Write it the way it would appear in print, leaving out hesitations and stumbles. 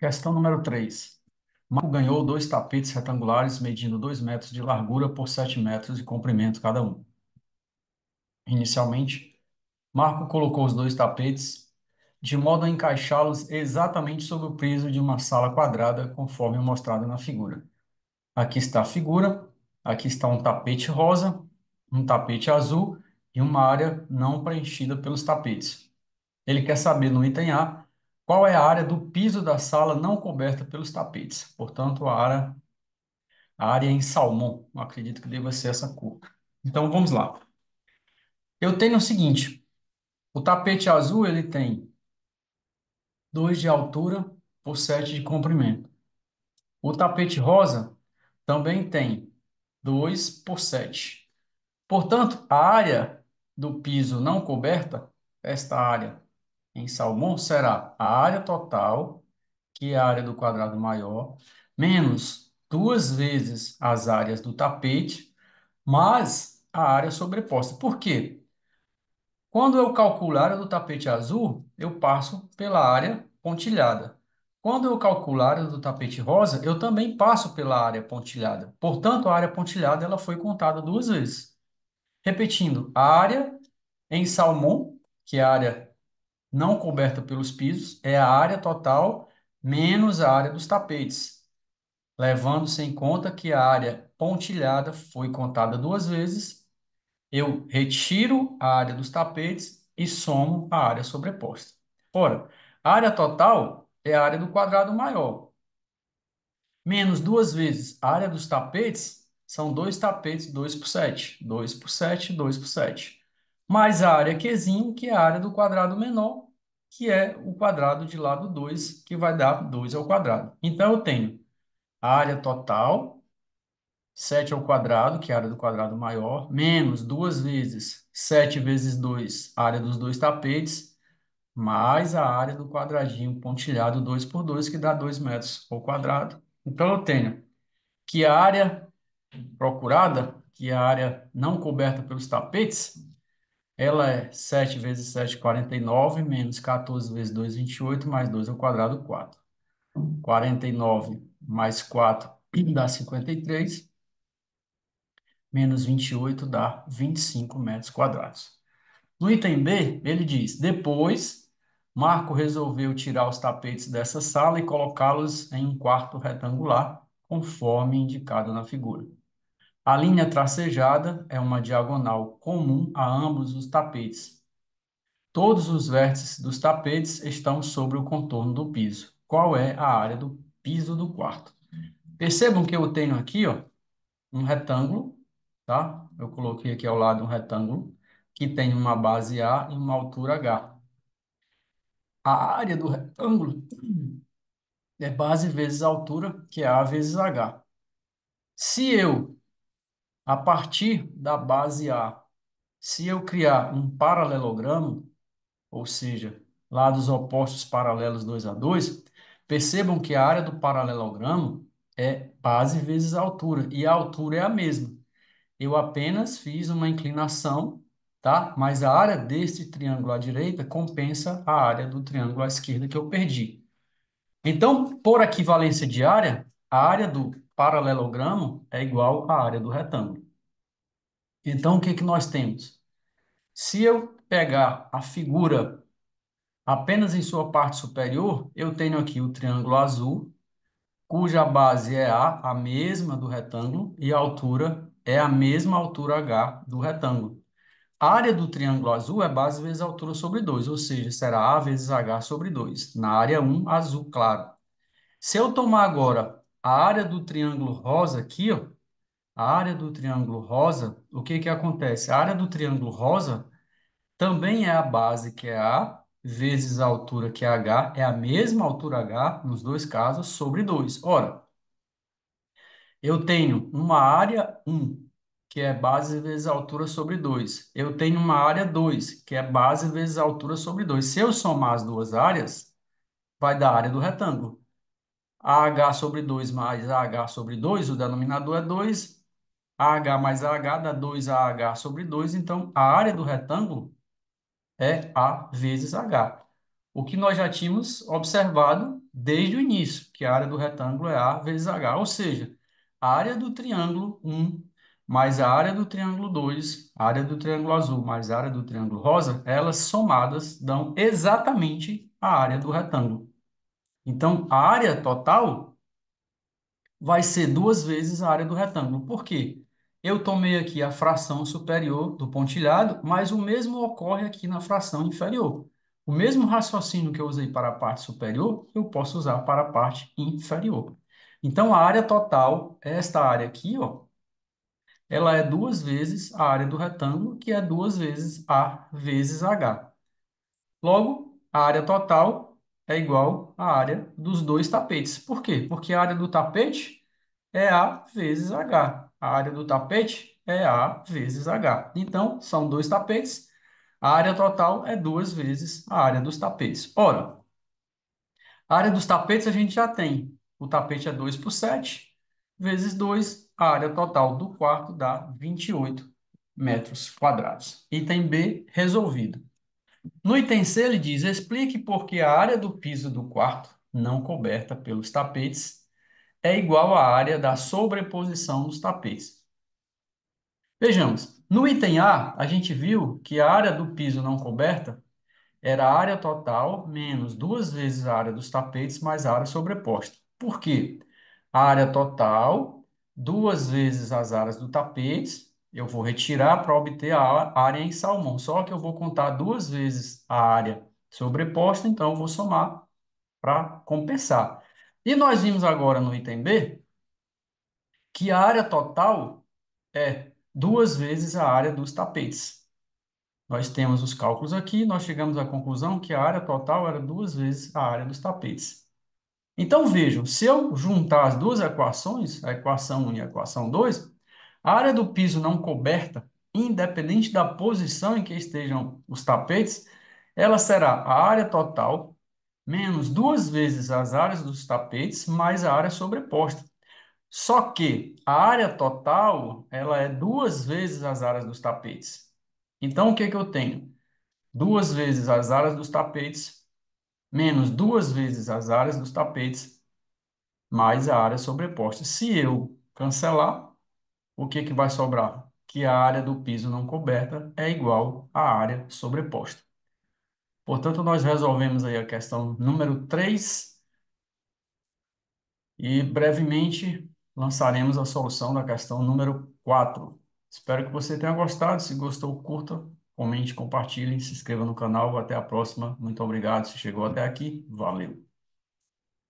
Questão número 3. Marco ganhou dois tapetes retangulares medindo 2 metros de largura por 7 metros de comprimento cada um. Inicialmente, Marco colocou os dois tapetes de modo a encaixá-los exatamente sobre o piso de uma sala quadrada, conforme mostrado na figura. Aqui está a figura, aqui está um tapete rosa, um tapete azul e uma área não preenchida pelos tapetes. Ele quer saber no item A qual é a área do piso da sala não coberta pelos tapetes. Portanto, a área em salmão. Eu acredito que deva ser essa cor. Então, vamos lá. Eu tenho o seguinte: o tapete azul ele tem 2 de altura por 7 de comprimento. O tapete rosa também tem 2 por 7. Portanto, a área do piso não coberta, esta área em salmão, será a área total, que é a área do quadrado maior, menos 2 vezes as áreas do tapete, mais a área sobreposta. Por quê? Quando eu calculo a área do tapete azul, eu passo pela área pontilhada. Quando eu calculo a área do tapete rosa, eu também passo pela área pontilhada. Portanto, a área pontilhada ela foi contada 2 vezes. Repetindo, a área em salmão, que é a área não coberta pelos pisos, é a área total menos a área dos tapetes, levando-se em conta que a área pontilhada foi contada 2 vezes, eu retiro a área dos tapetes e somo a área sobreposta. Ora, a área total é a área do quadrado maior, menos 2 vezes a área dos tapetes, são dois tapetes, 2 por 7, 2 por 7, 2 por 7. Mais a área Qzinho, que é a área do quadrado menor, que é o quadrado de lado 2, que vai dar 2 ao quadrado. Então, eu tenho a área total, 7 ao quadrado, que é a área do quadrado maior, menos 2 vezes 7 vezes 2, a área dos dois tapetes, mais a área do quadradinho pontilhado 2 por 2, que dá 2 metros ao quadrado. Então, eu tenho que a área procurada, que é a área não coberta pelos tapetes, ela é 7 vezes 7, 49, menos 14 vezes 2, 28, mais 2 ao quadrado, 4. 49 mais 4 dá 53, menos 28 dá 25 metros quadrados. No item B, ele diz: depois, Marco resolveu tirar os tapetes dessa sala e colocá-los em um quarto retangular, conforme indicado na figura. A linha tracejada é uma diagonal comum a ambos os tapetes. Todos os vértices dos tapetes estão sobre o contorno do piso. Qual é a área do piso do quarto? Percebam que eu tenho aqui, ó, um retângulo, tá? Eu coloquei aqui ao lado um retângulo que tem uma base A e uma altura H. A área do retângulo é base vezes altura, que é A vezes H. Se eu, a partir da base A, se eu criar um paralelogramo, ou seja, lados opostos paralelos 2 a 2, percebam que a área do paralelogramo é base vezes altura, e a altura é a mesma. Eu apenas fiz uma inclinação, tá? Mas a área deste triângulo à direita compensa a área do triângulo à esquerda que eu perdi. Então, por equivalência de área, a área do paralelogramo é igual à área do retângulo. Então, o que que nós temos? Se eu pegar a figura apenas em sua parte superior, eu tenho aqui o triângulo azul, cuja base é A, a mesma do retângulo, e a altura é a mesma altura H do retângulo. A área do triângulo azul é base vezes altura sobre 2, ou seja, será A vezes H sobre 2. Na área 1, azul claro. Se eu tomar agora a área do triângulo rosa aqui, ó, a área do triângulo rosa, o que que acontece? A área do triângulo rosa também é a base, que é A, vezes a altura, que é H, é a mesma altura H, nos dois casos, sobre 2. Ora, eu tenho uma área 1, que é base vezes altura sobre 2. Eu tenho uma área 2, que é base vezes altura sobre 2. Se eu somar as duas áreas, vai dar a área do retângulo. AH sobre 2 mais AH sobre 2, o denominador é 2. AH mais AH dá 2AH sobre 2. Então, a área do retângulo é A vezes H. O que nós já tínhamos observado desde o início, que a área do retângulo é A vezes H, ou seja, a área do triângulo 1 mais a área do triângulo 2, a área do triângulo azul mais a área do triângulo rosa, elas somadas dão exatamente a área do retângulo. Então, a área total vai ser duas vezes a área do retângulo. Por quê? Eu tomei aqui a fração superior do pontilhado, mas o mesmo ocorre aqui na fração inferior. O mesmo raciocínio que eu usei para a parte superior, eu posso usar para a parte inferior. Então, a área total, esta área aqui, ó, ela é duas vezes a área do retângulo, que é duas vezes A vezes H. Logo, a área total é igual à área dos dois tapetes. Por quê? Porque a área do tapete é A vezes H. A área do tapete é A vezes H. Então, são dois tapetes. A área total é duas vezes a área dos tapetes. Ora, a área dos tapetes a gente já tem. O tapete é 2 por 7 vezes 2. A área total do quarto dá 28 metros quadrados. Item B, resolvido. No item C, ele diz: explique por que a área do piso do quarto, não coberta pelos tapetes, é igual à área da sobreposição dos tapetes. Vejamos, no item A, a gente viu que a área do piso não coberta era a área total menos duas vezes a área dos tapetes mais a área sobreposta. Por quê? A área total, duas vezes as áreas do tapetes, eu vou retirar para obter a área em salmão. Só que eu vou contar duas vezes a área sobreposta, então eu vou somar para compensar. E nós vimos agora no item B que a área total é duas vezes a área dos tapetes. Nós temos os cálculos aqui, nós chegamos à conclusão que a área total era duas vezes a área dos tapetes. Então vejam, se eu juntar as duas equações, a equação 1 e a equação 2, a área do piso não coberta, independente da posição em que estejam os tapetes, ela será a área total menos duas vezes as áreas dos tapetes mais a área sobreposta. Só que a área total, ela é duas vezes as áreas dos tapetes. Então, o que que eu tenho? Duas vezes as áreas dos tapetes, menos duas vezes as áreas dos tapetes, mais a área sobreposta. Se eu cancelar, o que que vai sobrar? Que a área do piso não coberta é igual à área sobreposta. Portanto, nós resolvemos aí a questão número 3 e brevemente lançaremos a solução da questão número 4. Espero que você tenha gostado. Se gostou, curta, comente, compartilhe, se inscreva no canal. Até a próxima. Muito obrigado se chegou até aqui. Valeu!